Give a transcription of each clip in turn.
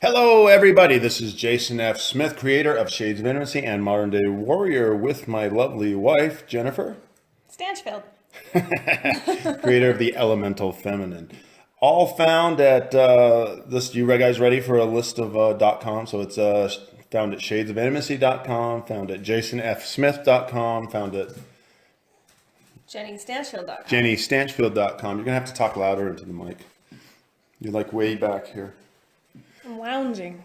Hello, everybody. This is Jason F. Smith, creator of Shades of Intimacy and Modern Day Warrior, with my lovely wife, Jennifer, Stanchfield. creator of the Elemental Feminine. All found at this. You guys ready for a list of .com? So it's found at shadesofintimacy.com, found at jasonfsmith.com, found at JennieStanchfield.com. jenniestanchfield.com. You're gonna have to talk louder into the mic. You're like way back here. I'm lounging.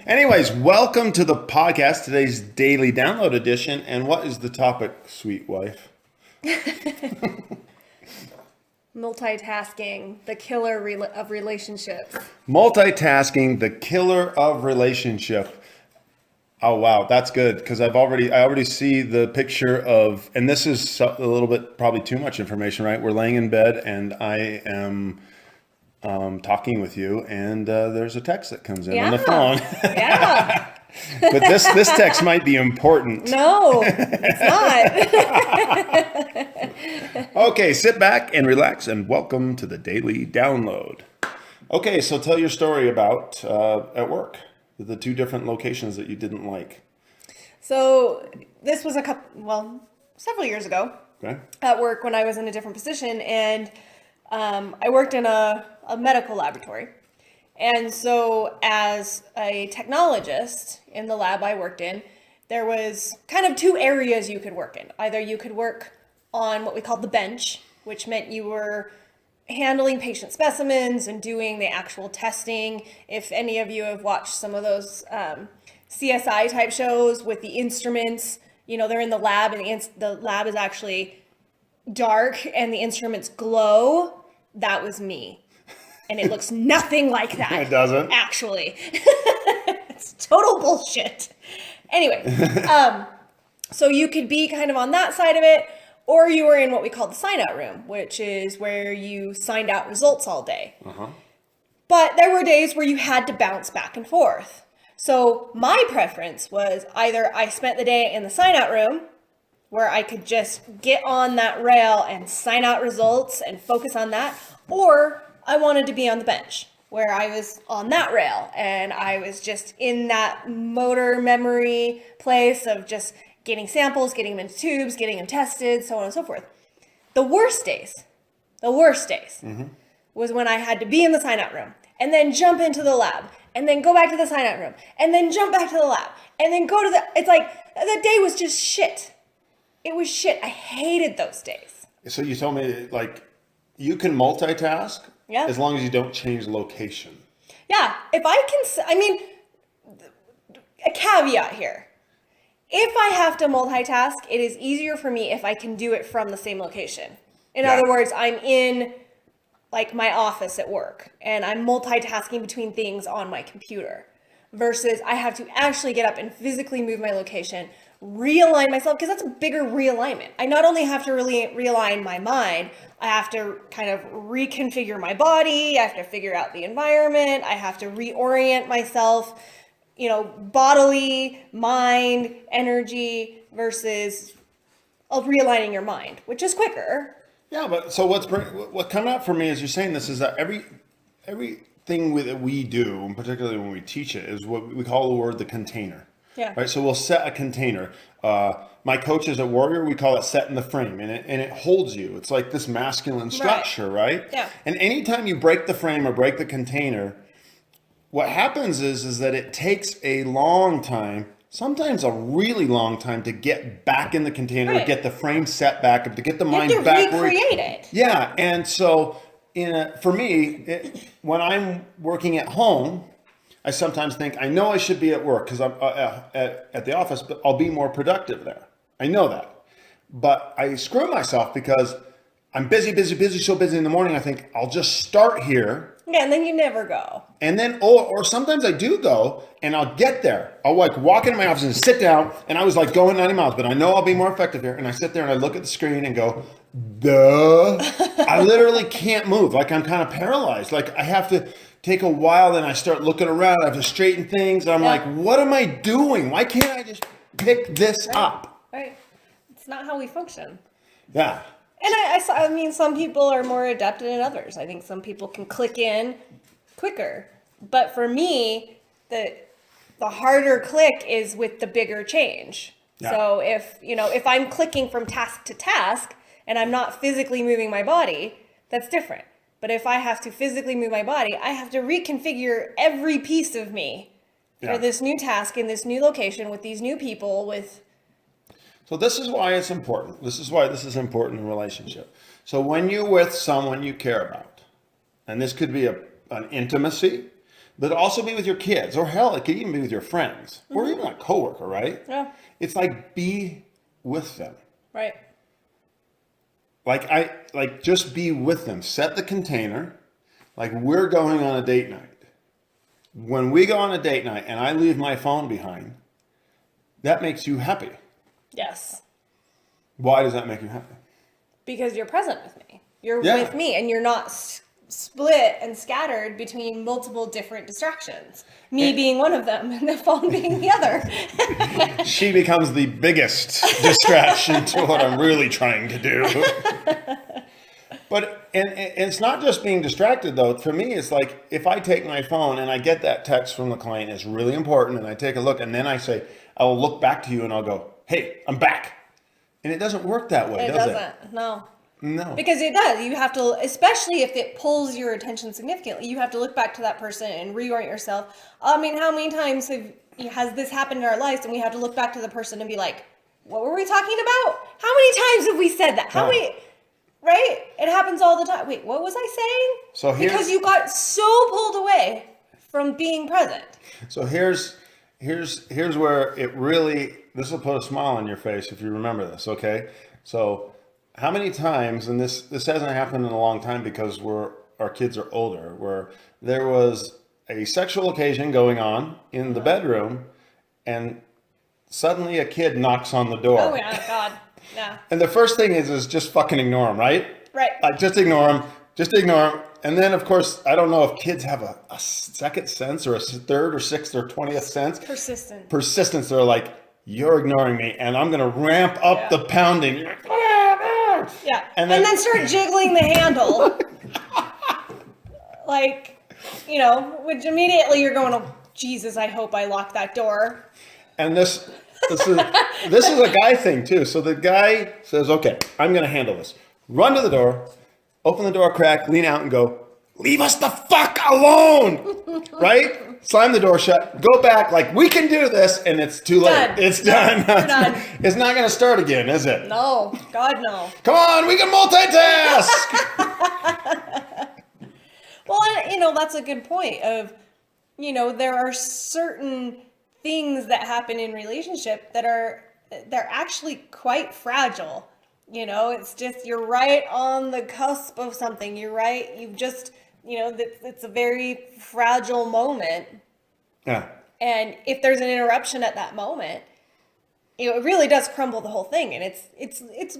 Anyways, welcome to the podcast, today's daily download edition. And what is the topic, sweet wife? Multitasking, the killer of relationships. Multitasking, the killer of relationship. Oh, wow. That's good. Because I already see the picture of, and this is a little bit, probably too much information, right? We're laying in bed and I am talking with you, and there's a text that comes in on the phone. Yeah. But this text might be important. No, it's not. Okay, sit back and relax, and welcome to the daily download. Okay, so tell your story about at work, the two different locations that you didn't like. So this was several years ago. Okay. At work when I was in a different position, and I worked in a medical laboratory. And so as a technologist in the lab I worked in, there was kind of two areas you could work in. Either you could work on what we called the bench, which meant you were handling patient specimens and doing the actual testing. If any of you have watched some of those CSI type shows with the instruments, they're in the lab and the lab is actually dark and the instruments glow. That was me. And it looks nothing like that. It doesn't. Actually. It's total bullshit. Anyway, so you could be kind of on that side of it, or you were in what we call the sign out room, which is where you signed out results all day. Uh-huh. But there were days where you had to bounce back and forth. So my preference was either I spent the day in the sign out room, where I could just get on that rail and sign out results and focus on that, or I wanted to be on the bench where I was on that rail and I was just in that motor memory place of just getting samples, getting them into tubes, getting them tested, so on and so forth. The worst days was when I had to be in the sign out room and then jump into the lab and then go back to the sign out room and then jump back to the lab and then go to it's like the day was just shit. It was shit. I hated those days. So you told me, you can multitask as long as you don't change location. Yeah. If a caveat here. If I have to multitask, it is easier for me if I can do it from the same location. In other words, I'm in my office at work and I'm multitasking between things on my computer versus I have to actually get up and physically move my location, realign myself, because that's a bigger realignment. I not only have to really realign my mind, I have to kind of reconfigure my body, I have to figure out the environment, I have to reorient myself, bodily, mind, energy versus realigning your mind, which is quicker. Yeah, but so what coming up for me as you're saying this is that everything that we do, and particularly when we teach it, is what we call the word the container. Yeah. Right. So we'll set a container. My coaches at Warrior, we call it setting the frame, and it holds you. It's like this masculine structure, right? Yeah. And anytime you break the frame or break the container, what happens is that it takes a long time, sometimes a really long time, to get back in the container, to get the frame set back up, to get the mind back. Recreate it. Yeah. And so for me, when I'm working at home, I sometimes think, I know I should be at work because I'm at the office, but I'll be more productive there. I know that. But I screw myself because I'm busy, so busy in the morning. I think I'll just start here. Yeah, and then you never go. And then, or sometimes I do go and I'll get there. I'll walk into my office and sit down, and I was going 90 miles, but I know I'll be more effective here. And I sit there and I look at the screen and go, duh. I literally can't move. I'm kind of paralyzed. I have to take a while, then I start looking around. I have to straighten things. And I'm like, what am I doing? Why can't I just pick this up? Right. It's not how we function. Yeah. And some people are more adept than others. I think some people can click in quicker. But for me, the harder click is with the bigger change. Yeah. So if I'm clicking from task to task and I'm not physically moving my body, that's different. But if I have to physically move my body, I have to reconfigure every piece of me for this new task in this new location with these new people with. So this is why it's important. This is why this is important in relationship. So when you're with someone you care about, and this could be an intimacy, but also be with your kids, or hell, it could even be with your friends, or even a coworker, right? Yeah. It's like be with them. Right. Just be with them. Set the container. Like we're going on a date night. When we go on a date night and I leave my phone behind, that makes you happy. Yes. Why does that make you happy? Because you're present with me. You're with me and you're not split and scattered between multiple different distractions. Me being one of them and the phone being the other. She becomes the biggest distraction to what I'm really trying to do. But and it's not just being distracted though. For me, it's like if I take my phone and I get that text from the client, it's really important, and I take a look, and then I say, I will look back to you and I'll go, hey, I'm back. And it doesn't work that way, does it? It doesn't, no. No. Because it does. You have to, especially if it pulls your attention significantly, you have to look back to that person and reorient yourself. I mean, how many times has this happened in our lives and we have to look back to the person and be like, what were we talking about? How many times have we said that? How many, right? It happens all the time. Wait, what was I saying? Because you got so pulled away from being present. So here's where it really, this will put a smile on your face if you remember this, okay? So how many times, and this hasn't happened in a long time because our kids are older, where there was a sexual occasion going on in the bedroom and suddenly a kid knocks on the door. Oh yeah, God, yeah. And the first thing is just fucking ignore him, right? Right. Like just ignore him. And then of course, I don't know if kids have a second sense or a third or sixth or 20th sense. Persistence. They're like, you're ignoring me and I'm going to ramp up the pounding. Yeah. And then start jiggling the handle. Which immediately you're going, oh, Jesus, I hope I lock that door. And this is a guy thing too. So the guy says, okay, I'm going to handle this. Run to the door, open the door crack, lean out and go, leave us the fuck alone. Right? Slam the door shut, go back, like we can do this, and it's too late. It's done. We're done. It's not going to start again, is it? No, God, no. Come on, we can multitask. Well, that's a good point of, there are certain things that happen in relationship they're actually quite fragile. It's just, you're right on the cusp of something. You're right. You've just, it's a very fragile moment. Yeah. And if there's an interruption at that moment, it really does crumble the whole thing. And it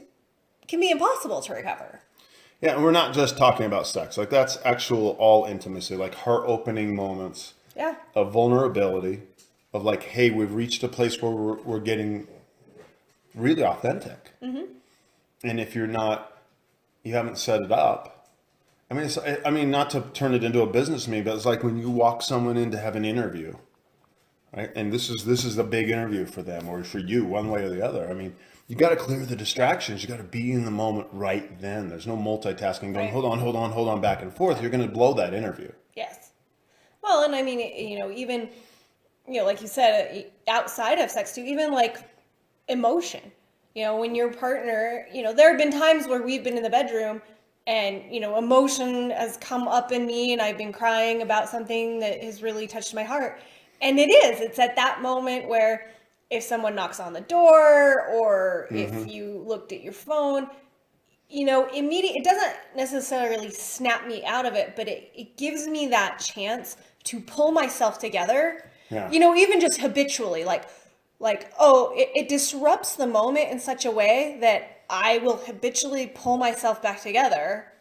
can be impossible to recover. Yeah. And we're not just talking about sex. Like that's actual all intimacy, like heart opening moments of vulnerability, of like, hey, we've reached a place where we're getting really authentic. Mm-hmm. And if you haven't set it up, I mean, not to turn it into a business meeting, but it's like when you walk someone in to have an interview, right? And this is a big interview for them or for you, one way or the other. I mean, you got to clear the distractions. You got to be in the moment right then. There's no multitasking going, hold on, back and forth. You're going to blow that interview. Yes. Well, and I mean, even, like you said, outside of sex too, even like emotion. When your partner, there have been times where we've been in the bedroom and, emotion has come up in me and I've been crying about something that has really touched my heart. And it's at that moment where if someone knocks on the door or if you looked at your phone, it doesn't necessarily snap me out of it, but it gives me that chance to pull myself together, even just habitually, it disrupts the moment in such a way that I will habitually pull myself back together.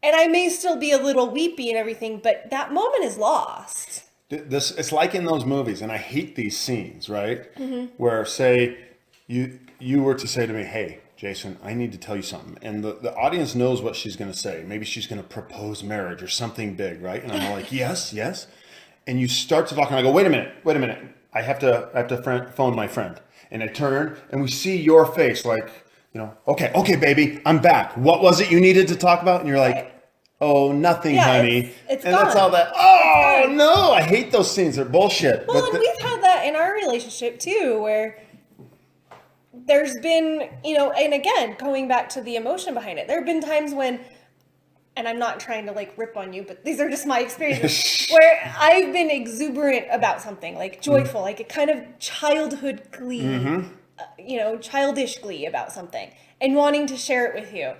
And I may still be a little weepy and everything, but that moment is lost. It's like in those movies, and I hate these scenes, right? Mm-hmm. Where say you were to say to me, hey, Jason, I need to tell you something. And the audience knows what she's going to say. Maybe she's going to propose marriage or something big, right? And I'm like, yes. and you start to talk, and I go, wait a minute. I have to phone my friend. And I turn, and we see your face like, okay, baby, I'm back. What was it you needed to talk about? And you're like, Right. oh, nothing, Yeah, honey. it's and gone. that's all that. It's Oh, gone. no, I hate those scenes. They're bullshit. Well, and we've had that in our relationship too, where there's been, and again, going back to the emotion behind it, there have been times when, and I'm not trying to like rip on you, but these are just my experiences, where I've been exuberant about something, like joyful, like a kind of childhood glee, childish glee about something, and wanting to share it with you.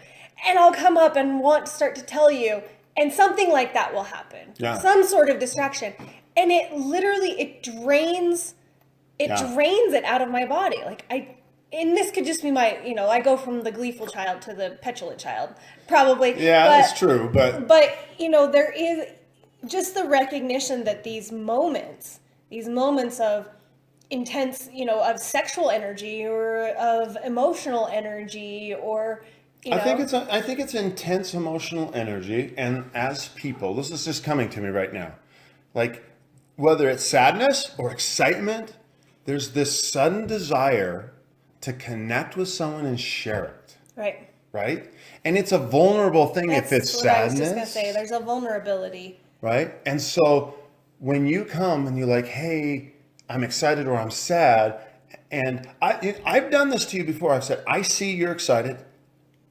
And I'll come up and want to start to tell you, and something like that will happen. Yeah. Some sort of distraction. And it literally, drains it out of my body. Like and this could just be my, I go from the gleeful child to the petulant child, probably. Yeah, that's true. But there is just the recognition that these moments of intense, of sexual energy or of emotional energy or, I think it's intense emotional energy. And as people, this is just coming to me right now. Like, whether it's sadness or excitement, there's this sudden desire to connect with someone and share it. Right. Right? And it's a vulnerable thing if it's what sadness. I was just going to say. There's a vulnerability. Right? And so when you come and you're like, hey, I'm excited or I'm sad, and I've done this to you before. I've said, I see you're excited.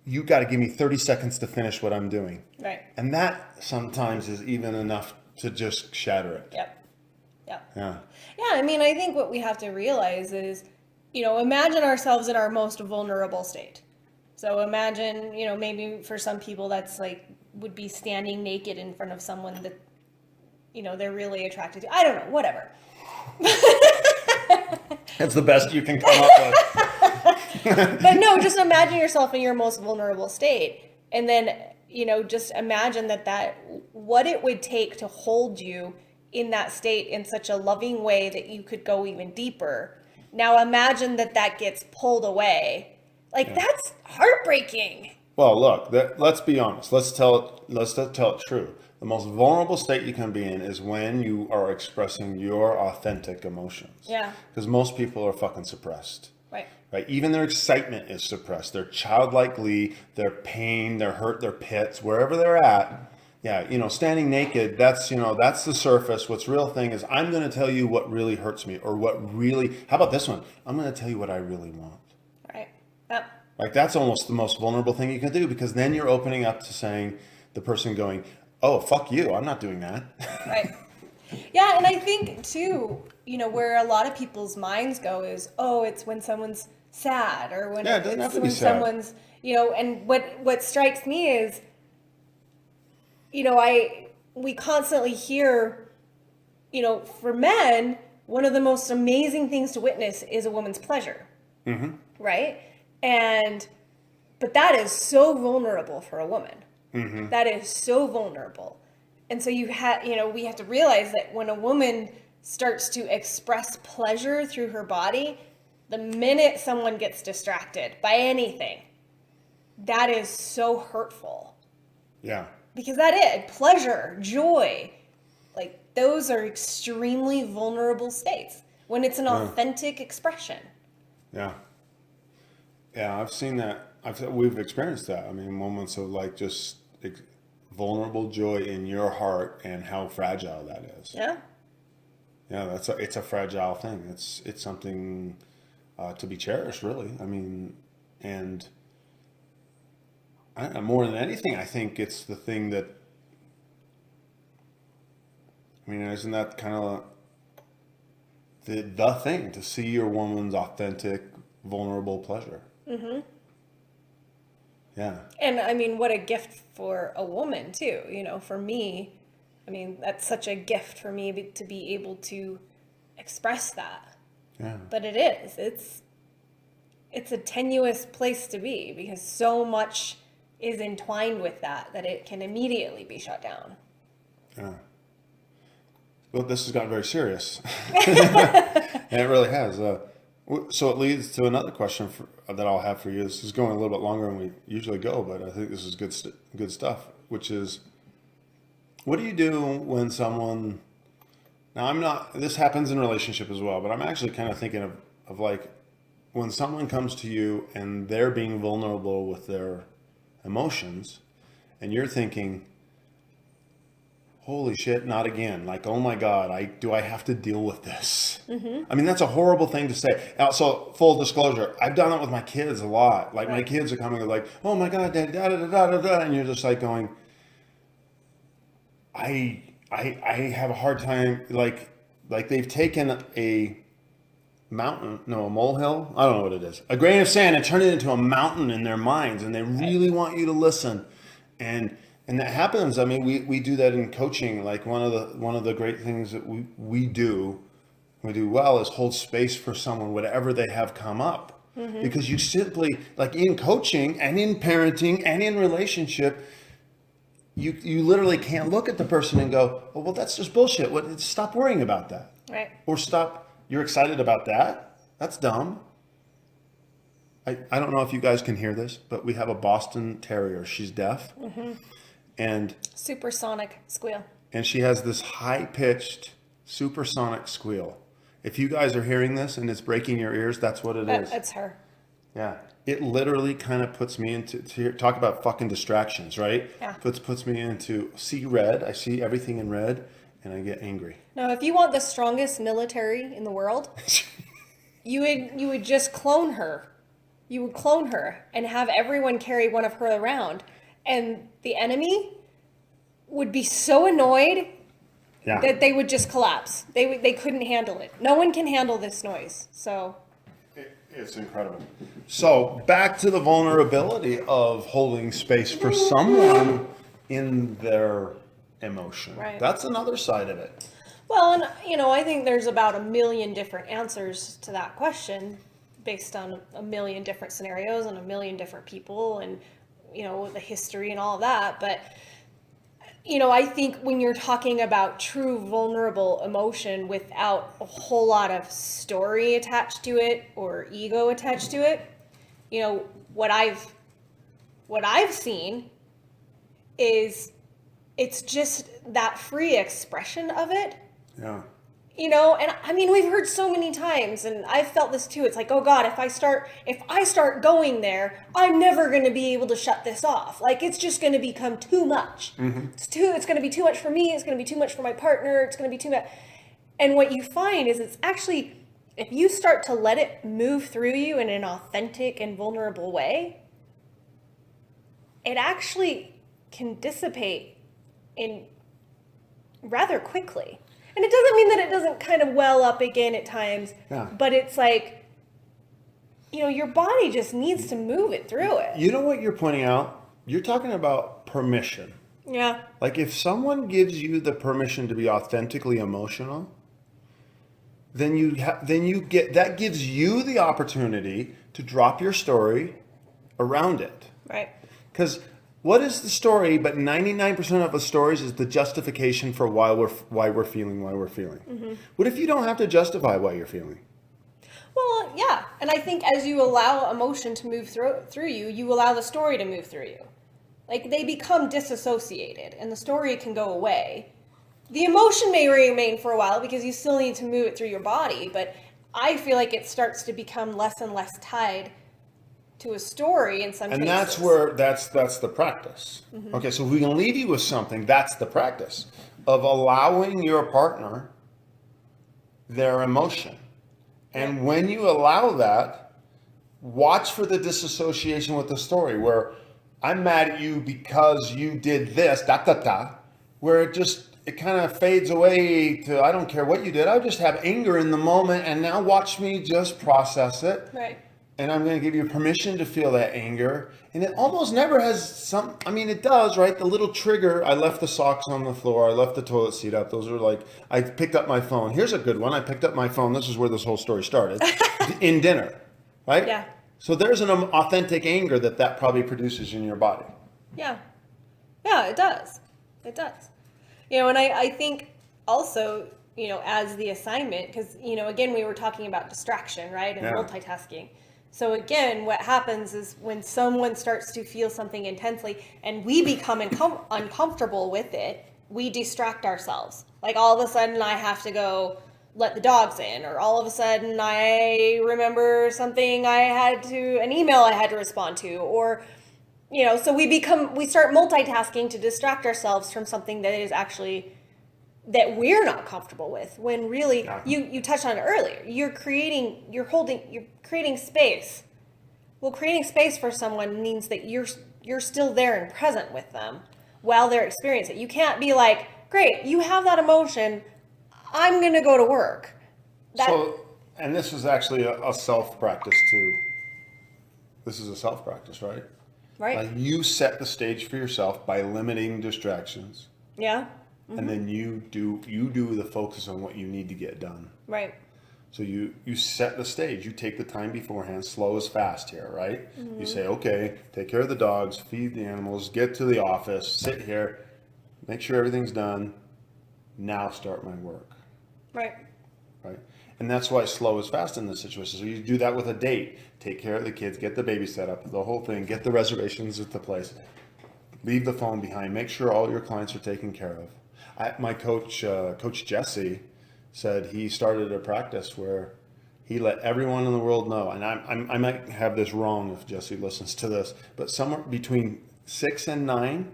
You got to give me 30 seconds to finish what I'm doing. Right. And that sometimes is even enough to just shatter it. Yep. Yeah. Yeah, I mean, I think what we have to realize is, imagine ourselves in our most vulnerable state. So imagine, maybe for some people that's like, would be standing naked in front of someone that, they're really attracted to. I don't know, whatever. That's the best you can come up with. But no, just imagine yourself in your most vulnerable state. And then, just imagine that what it would take to hold you in that state in such a loving way that you could go even deeper. Now imagine that gets pulled away. That's heartbreaking. Well, look, let's be honest. Let's tell it true. The most vulnerable state you can be in is when you are expressing your authentic emotions. Yeah. Because most people are fucking suppressed. Right. Even their excitement is suppressed. Their childlike glee, their pain, their hurt, their pits, wherever they're at. Yeah, standing naked, that's the surface. What's real thing is I'm going to tell you what really hurts me or how about this one? I'm going to tell you what I really want. Right. Yep. Like that's almost the most vulnerable thing you can do because then you're opening up to saying the person going, oh, fuck you. I'm not doing that. Right. Yeah. And I think too, where a lot of people's minds go is, oh, it's when someone's sad or when it doesn't have to be when sad. Someone's, and what strikes me is, we constantly hear, for men, one of the most amazing things to witness is a woman's pleasure. Mm-hmm. Right? But that is so vulnerable for a woman. Mm-hmm. That is so vulnerable. And so we have to realize that when a woman starts to express pleasure through her body, the minute someone gets distracted by anything, that is so hurtful. Yeah. Because pleasure, joy, those are extremely vulnerable states when it's an authentic expression. Yeah. Yeah, I've seen that. We've experienced that. I mean, moments of just vulnerable joy in your heart and how fragile that is. Yeah. Yeah, it's a fragile thing. It's something to be cherished, really. I mean, and more than anything, I think it's the thing that, isn't that kind of the thing to see your woman's authentic, vulnerable pleasure? Mm-hmm. Yeah. And what a gift for a woman too, for me, that's such a gift for me to be able to express that. Yeah. But it's a tenuous place to be because so much is entwined with that it can immediately be shut down. Yeah. Well, this has gotten very serious. And it really has. So it leads to another question that I'll have for you. This is going a little bit longer than we usually go, but I think this is good stuff, which is, what do you do when someone... Now, I'm not, this happens in relationship as well, but I'm actually kind of thinking of like when someone comes to you and they're being vulnerable with their emotions and you're thinking, holy shit, not again. Like, oh my God, do I have to deal with this? I mean, that's a horrible thing to say. Now, so full disclosure, I've done it with my kids a lot. Like my kids are coming like, oh my God, da da da da da da, and you're just like going, I have a hard time, like they've taken a molehill. I don't know what it is. A grain of sand and turned it into a mountain in their minds, and they really want you to listen. And that happens. I mean, we do that in coaching. Like one of the great things that we do well is hold space for someone, whatever they have come up. Because you simply, like in coaching and in parenting and in relationship, you literally can't look at the person and go, oh, well, that's just bullshit. Stop worrying about that. Right. Or stop, you're excited about that? That's dumb. I don't know if you guys can hear this, but we have a Boston Terrier. She's deaf. And Supersonic squeal. And she has this high-pitched supersonic squeal. If you guys are hearing this and it's breaking your ears, that's what it is. It's her. Yeah. It literally kind of puts me into talk about fucking distractions, right? Yeah. Puts me into see red. I see everything in red and I get angry. Now, if you want the strongest military in the world, you would just clone her. You would clone her and have everyone carry one of her around. And the enemy would be so annoyed that they would just collapse. They couldn't handle it. No one can handle this noise. So it's incredible. So back to the vulnerability of holding space for someone in their emotion. Right. That's another side of it. Well, and I think there's about 1 million different answers to that question based on 1 million different scenarios and 1 million different people and the history and all of that. But, I think when you're talking about true vulnerable emotion without a whole lot of story attached to it or ego attached to it, what I've seen is it's just that free expression of it. Yeah. And I mean, we've heard so many times, and I've felt this too. It's like, oh God, if I start going there, I'm never going to be able to shut this off. Like, it's just going to become too much. It's going to be too much for me. It's going to be too much for my partner. It's going to be too much. And what you find is it's actually, if you start to let it move through you in an authentic and vulnerable way, it actually can dissipate in rather quickly. And it doesn't mean that it doesn't kind of well up again at times, but it's like, your body just needs to move it through it. You know what you're pointing out? You're talking about permission. Yeah. Like if someone gives you the permission to be authentically emotional, then that gives you the opportunity to drop your story around it. Right. Because what is the story? But 99% of the stories is the justification for why we're feeling. What if you don't have to justify why you're feeling? Well, yeah. And I think as you allow emotion to move through you, you allow the story to move through you. Like they become disassociated and the story can go away. The emotion may remain for a while because you still need to move it through your body, but I feel like it starts to become less and less tied to a story in some cases. And that's where that's the practice. Okay, so if we can leave you with something, that's the practice of allowing your partner their emotion. And when you allow that, watch for the disassociation with the story where I'm mad at you because you did this, where it kind of fades away to I don't care what you did. I just have anger in the moment and now watch me just process it. Right. And I'm going to give you permission to feel that anger. And it almost never has it does, right? The little trigger, I left the socks on the floor. I left the toilet seat up. Those are like, I picked up my phone. Here's a good one. I picked up my phone. This is where this whole story started. In dinner, right? Yeah. So there's an authentic anger that probably produces in your body. Yeah. Yeah, it does. It does. And I think also, as the assignment, because, again, we were talking about distraction, right? And multitasking. So again, what happens is when someone starts to feel something intensely and we become uncomfortable with it, we distract ourselves. Like all of a sudden I have to go let the dogs in, or all of a sudden I remember something an email I had to respond to, or, so we start multitasking to distract ourselves from something that is actually, that we're not comfortable with, when really, you touched on it earlier, you're creating space. Well, creating space for someone means that you're still there and present with them while they're experiencing it. You can't be like, great, you have that emotion, I'm going to go to work. And this is actually a self-practice too. This is a self-practice, right? Right. You set the stage for yourself by limiting distractions. Yeah. Mm-hmm. And then you do the focus on what you need to get done. Right. So you set the stage. You take the time beforehand. Slow is fast here, right? Mm-hmm. You say, okay, take care of the dogs, feed the animals, get to the office, sit here, make sure everything's done. Now start my work. Right. Right. And that's why slow is fast in this situation. So you do that with a date. Take care of the kids, get the baby set up, the whole thing, get the reservations at the place. Leave the phone behind. Make sure all your clients are taken care of. My coach, Coach Jesse, said he started a practice where he let everyone in the world know, and I might have this wrong if Jesse listens to this, but somewhere between 6 and 9,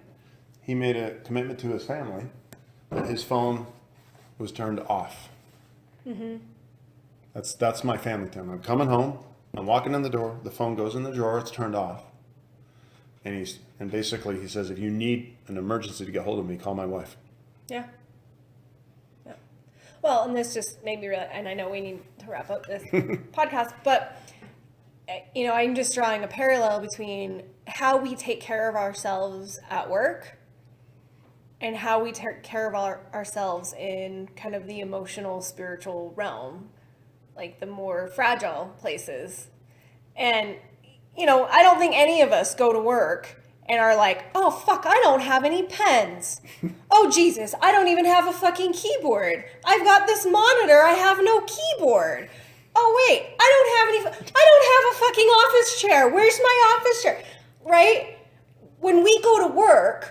he made a commitment to his family that his phone was turned off. Mm-hmm. That's my family time. I'm coming home, I'm walking in the door, the phone goes in the drawer, it's turned off. And basically he says, if you need an emergency to get hold of me, call my wife. Yeah. Yeah. Well, and this just made me realize, and I know we need to wrap up this podcast, but I'm just drawing a parallel between how we take care of ourselves at work and how we take care of ourselves in kind of the emotional, spiritual realm, like the more fragile places. And, I don't think any of us go to work and are like, oh, fuck, I don't have any pens. Oh, Jesus, I don't even have a fucking keyboard. I've got this monitor, I have no keyboard. Oh, wait, I don't have a fucking office chair. Where's my office chair? Right? When we go to work,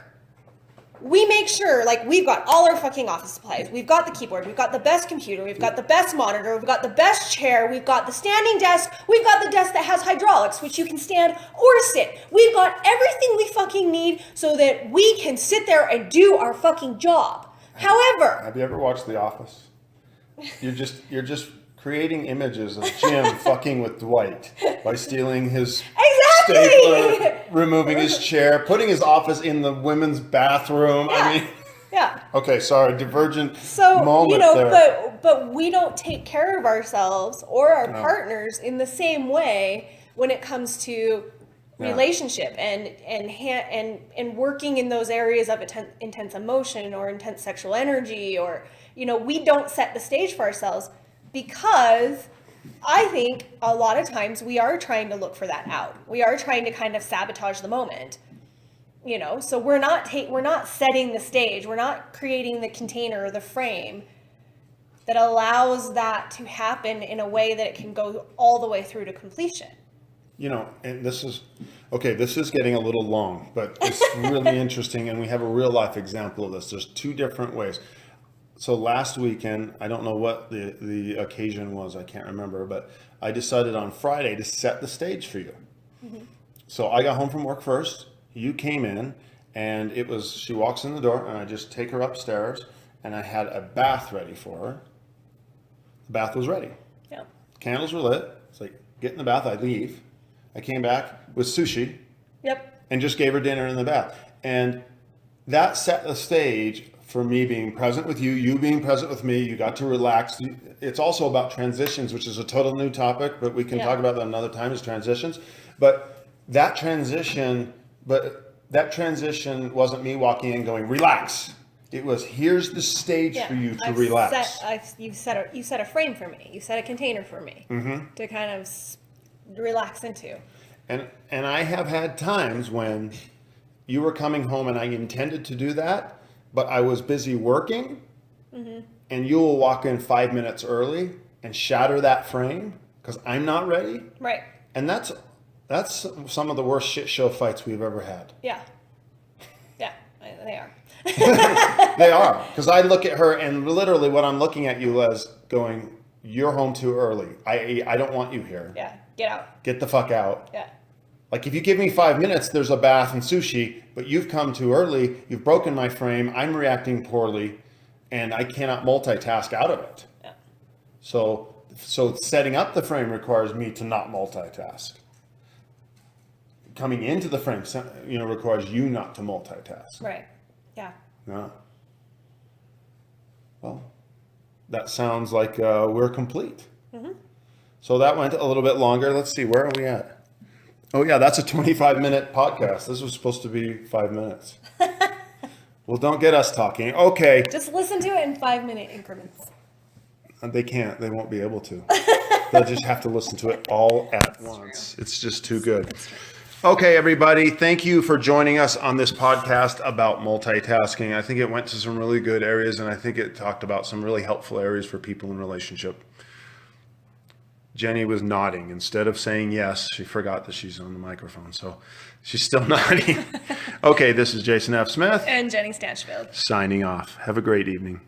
we make sure, like, we've got all our fucking office supplies. We've got the keyboard. We've got the best computer. We've got the best monitor. We've got the best chair. We've got the standing desk. We've got the desk that has hydraulics, which you can stand or sit. We've got everything we fucking need so that we can sit there and do our fucking job. However, have you ever watched The Office? You're just creating images of Jim fucking with Dwight by stealing his stapler, removing his chair, putting his office in the women's bathroom. Yeah. I mean, yeah. Okay, sorry, divergent moment there. But we don't take care of ourselves or our partners in the same way when it comes to relationship and working in those areas of intense emotion or intense sexual energy, or we don't set the stage for ourselves, because I think a lot of times we are trying to look for that out. We are trying to kind of sabotage the moment, so we're not setting the stage. We're not creating the container or the frame that allows that to happen in a way that it can go all the way through to completion. And this is getting a little long, but it's really interesting. And we have a real life example of this. There's 2 different ways. So last weekend, I don't know what the occasion was, I can't remember, but I decided on Friday to set the stage for you. Mm-hmm. So I got home from work first, you came in, and she walks in the door, and I just take her upstairs, and I had a bath ready for her. The bath was ready. Yeah. Candles were lit. It's like, get in the bath, I leave. I came back with sushi. Yep. And just gave her dinner in the bath. And that set the stage for me being present with you being present with me. You got to relax. It's also about transitions, which is a total new topic, but we can talk about that another time, is transitions. But that transition wasn't me walking in going, relax. It was, here's the stage for you to relax. You set a frame for me. You set a container for me to kind of relax into. And I have had times when you were coming home and I intended to do that, but I was busy working, and you will walk in 5 minutes early and shatter that frame because I'm not ready. Right. And that's some of the worst shit show fights we've ever had. Yeah. Yeah, they are. They are. Because I look at her and literally what I'm looking at you as going, you're home too early. I don't want you here. Yeah, get out. Get the fuck out. Yeah. Like if you give me 5 minutes, there's a bath and sushi, but you've come too early. You've broken my frame. I'm reacting poorly and I cannot multitask out of it. Yeah. So setting up the frame requires me to not multitask. Coming into the frame, requires you not to multitask. Right. Yeah. Yeah. Well, that sounds like we're complete. Mm-hmm. So that went a little bit longer. Let's see, where are we at? Oh yeah, that's a 25-minute podcast. This was supposed to be 5 minutes. Well, don't get us talking. Okay. Just listen to it in 5-minute increments. They can't. They won't be able to. They'll just have to listen to it all at once. It's just too good. Okay, everybody. Thank you for joining us on this podcast about multitasking. I think it went to some really good areas, and I think it talked about some really helpful areas for people in relationship. Jenny was nodding. Instead of saying yes, she forgot that she's on the microphone. So she's still nodding. Okay, this is Jason F. Smith. And Jennie Stanchfield. Signing off. Have a great evening.